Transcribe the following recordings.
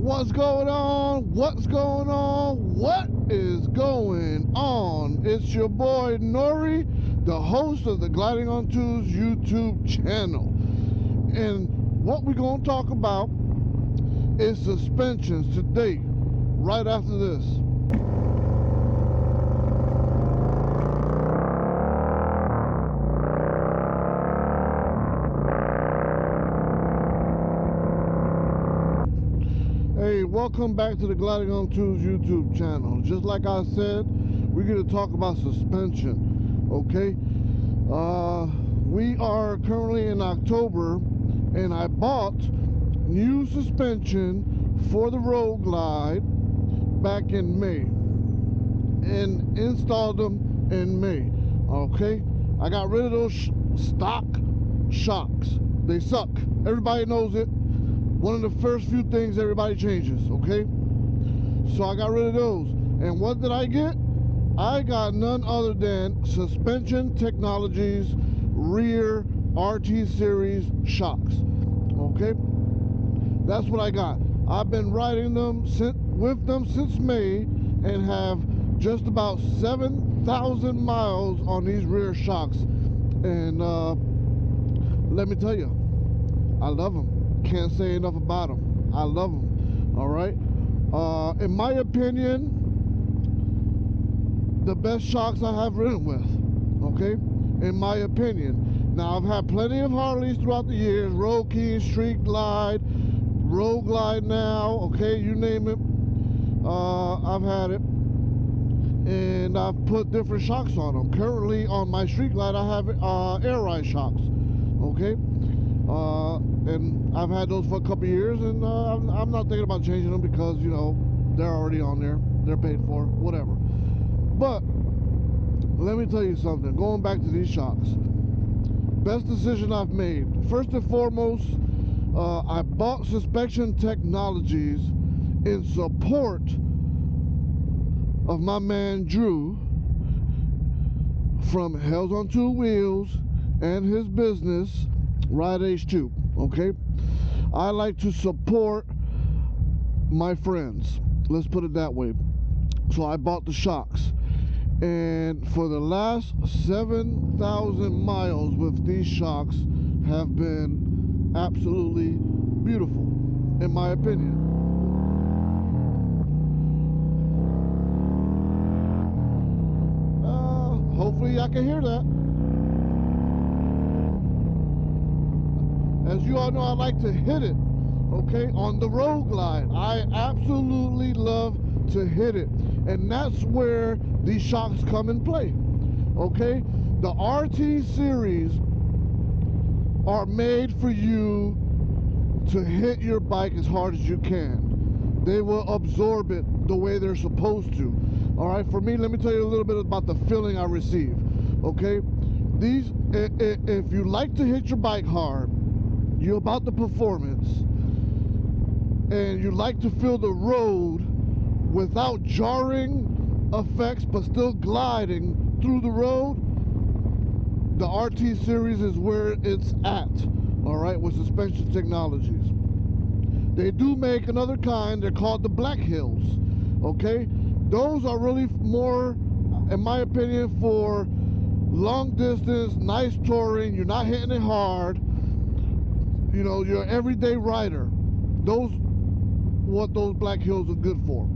What's going on? What's going on? What is going on? It's your boy Nore, the host of the Gliding on Twos YouTube channel. And what we're going to talk about is suspensions today, right after this. Hey, welcome back to the Gliding on Twos YouTube channel. Just like I said, we're going to talk about suspension, okay? We are currently in October, and I bought new suspension for the Road Glide back in May and installed them in May, okay? I got rid of those stock shocks. They suck. Everybody knows it. One of the first few things everybody changes, okay? So I got rid of those. And what did I get? I got none other than Suspension Technologies rear RT series shocks, okay? That's what I got. I've been riding them with them since May and have just about 7,000 miles on these rear shocks. And let me tell you, I love them. Can't say enough about them. I love them. All right. In my opinion, the best shocks I have ridden with. Okay. In my opinion. Now I've had plenty of Harleys throughout the years. Road King, Street Glide, Road Glide now. Okay, you name it. I've had it, and I've put different shocks on them. Currently on my Street Glide, I have air ride shocks. Okay. And I've had those for a couple years, and I'm not thinking about changing them because, you know, they're already on there. They're paid for, whatever. But let me tell you something. Going back to these shocks, best decision I've made. First and foremost, I bought Suspension Technologies in support of my man Drew from Hells on Two Wheels and his business Ride H2, okay? I like to support my friends. Let's put it that way. So I bought the shocks. And for the last 7,000 miles with these shocks have been absolutely beautiful, in my opinion. Hopefully y'all can hear that. As you all know, I like to hit it, okay, on the Road Glide. I absolutely love to hit it. And that's where these shocks come in play, okay? The RT series are made for you to hit your bike as hard as you can. They will absorb it the way they're supposed to. All right, for me, let me tell you a little bit about the feeling I receive, okay? These, if you like to hit your bike hard, you're about the performance, and you like to feel the road without jarring effects but still gliding through the road, the RT series is where it's at, all right, with Suspension Technologies. They do make another kind. They're called the Black Hills, okay? Those are really more, in my opinion, for long distance, nice touring. You're not hitting it hard. You know, you're an everyday rider. What those Black Hills are good for.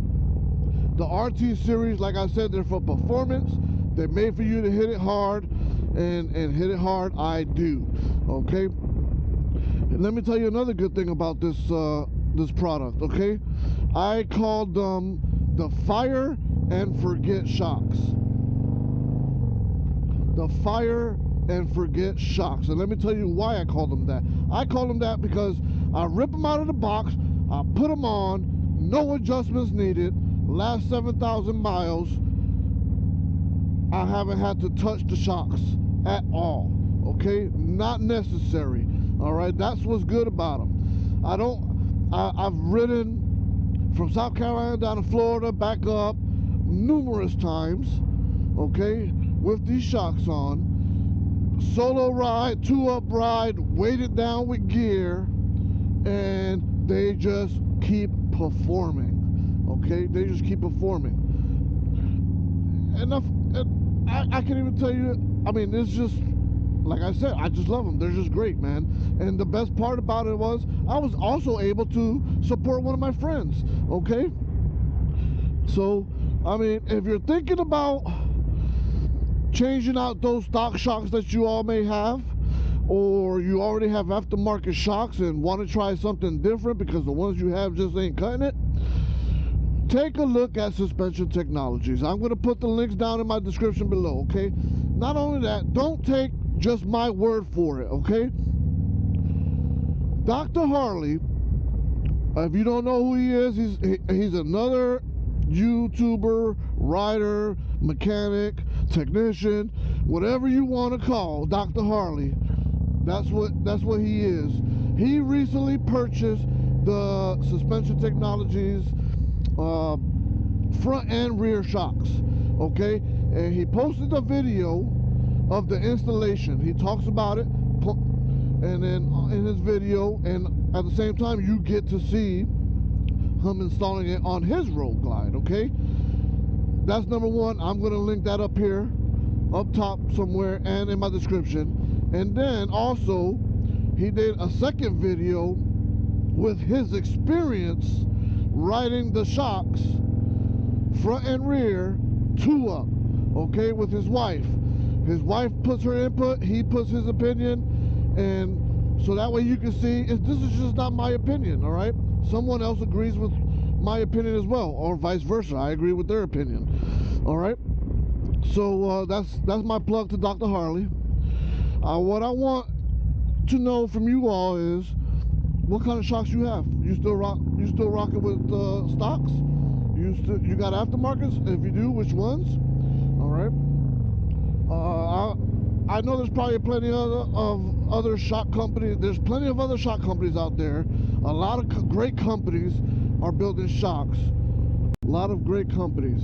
The RT series, like I said, they're for performance. They're made for you to hit it hard, and hit it hard I do, okay? And let me tell you another good thing about this this product, okay? I called them the Fire and Forget shocks. The Fire and Forget shocks. And let me tell you why I call them that. I call them that because I rip them out of the box, I put them on, no adjustments needed. Last 7,000 miles, I haven't had to touch the shocks at all, okay? Not necessary, all right? That's what's good about them. I've ridden from South Carolina down to Florida, back up numerous times, okay, with these shocks on. Solo ride, two-up ride, weighted down with gear, and they just keep performing. Okay, they just keep performing. Enough. I can't even tell you. I mean, it's just like I said. I just love them. They're just great, man. And the best part about it was I was also able to support one of my friends. Okay. So, I mean, if you're thinking about changing out those stock shocks that you all may have, or you already have aftermarket shocks and want to try something different because the ones you have just ain't cutting it, take a look at Suspension Technologies. I'm going to put the links down in my description below, okay? Not only that, don't take just my word for it, okay? Dr. Harley, if you don't know who he is, he's another YouTuber, writer, mechanic, technician, whatever you want to call Dr. Harley. That's what he is. He recently purchased the Suspension Technologies front and rear shocks. Okay, and he posted a video of the installation. He talks about it, and then in his video, and at the same time, you get to see him installing it on his Road Glide. Okay, that's number one. I'm going to link that up here, up top somewhere, and in my description. And then also, he did a second video with his experience riding the shocks front and rear 2-up, okay, with his wife. His wife puts her input, he puts his opinion, and so that way you can see this is just not my opinion. All right, someone else agrees with my opinion as well, or vice versa. I agree with their opinion. All right, so that's my plug to Dr. Harley. What I want to know from you all is what kind of shocks you have. You still rocking with stocks? You got aftermarkets? If you do, which ones? All right. I know there's probably plenty of other shock companies. There's plenty of other shock companies out there. A lot of great companies are building shocks. A lot of great companies.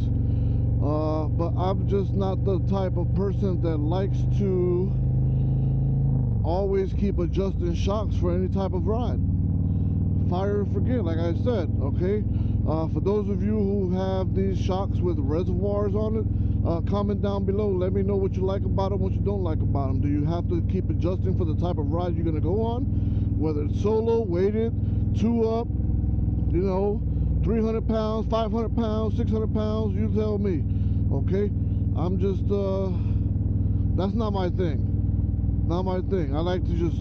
But I'm just not the type of person that likes to always keep adjusting shocks for any type of ride. Fire and forget, like I said, okay? For those of you who have these shocks with reservoirs on it, comment down below. Let me know what you like about them, what you don't like about them. Do you have to keep adjusting for the type of ride you're going to go on? Whether it's solo, weighted, 2-up, 300 pounds, 500 pounds, 600 pounds, you tell me, okay? I'm just, that's not my thing. Not my thing. I like to just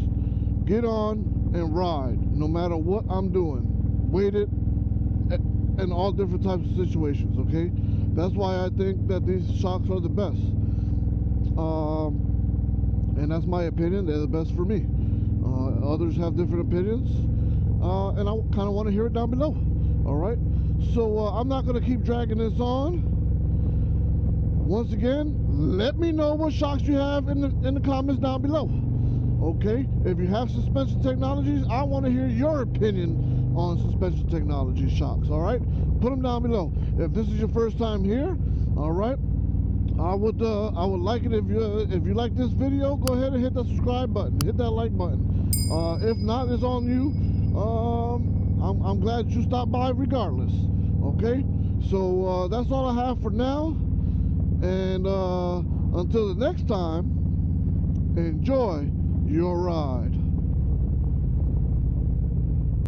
get on and ride, no matter what I'm doing. Weighted, in all different types of situations, okay? That's why I think that these shocks are the best. And that's my opinion. They're the best for me. Others have different opinions, and I kind of want to hear it down below. All right? So I'm not going to keep dragging this on. Once again, let me know what shocks you have in the comments down below. Okay? If you have Suspension Technologies, I want to hear your opinion on Suspension Technology shocks. All right, put them down below. If this is your first time here, all right, I would like it if you like this video, go ahead and hit that subscribe button, hit that like button. If not, it's on you. I'm glad you stopped by regardless. Okay, so that's all I have for now, and until the next time, enjoy your ride.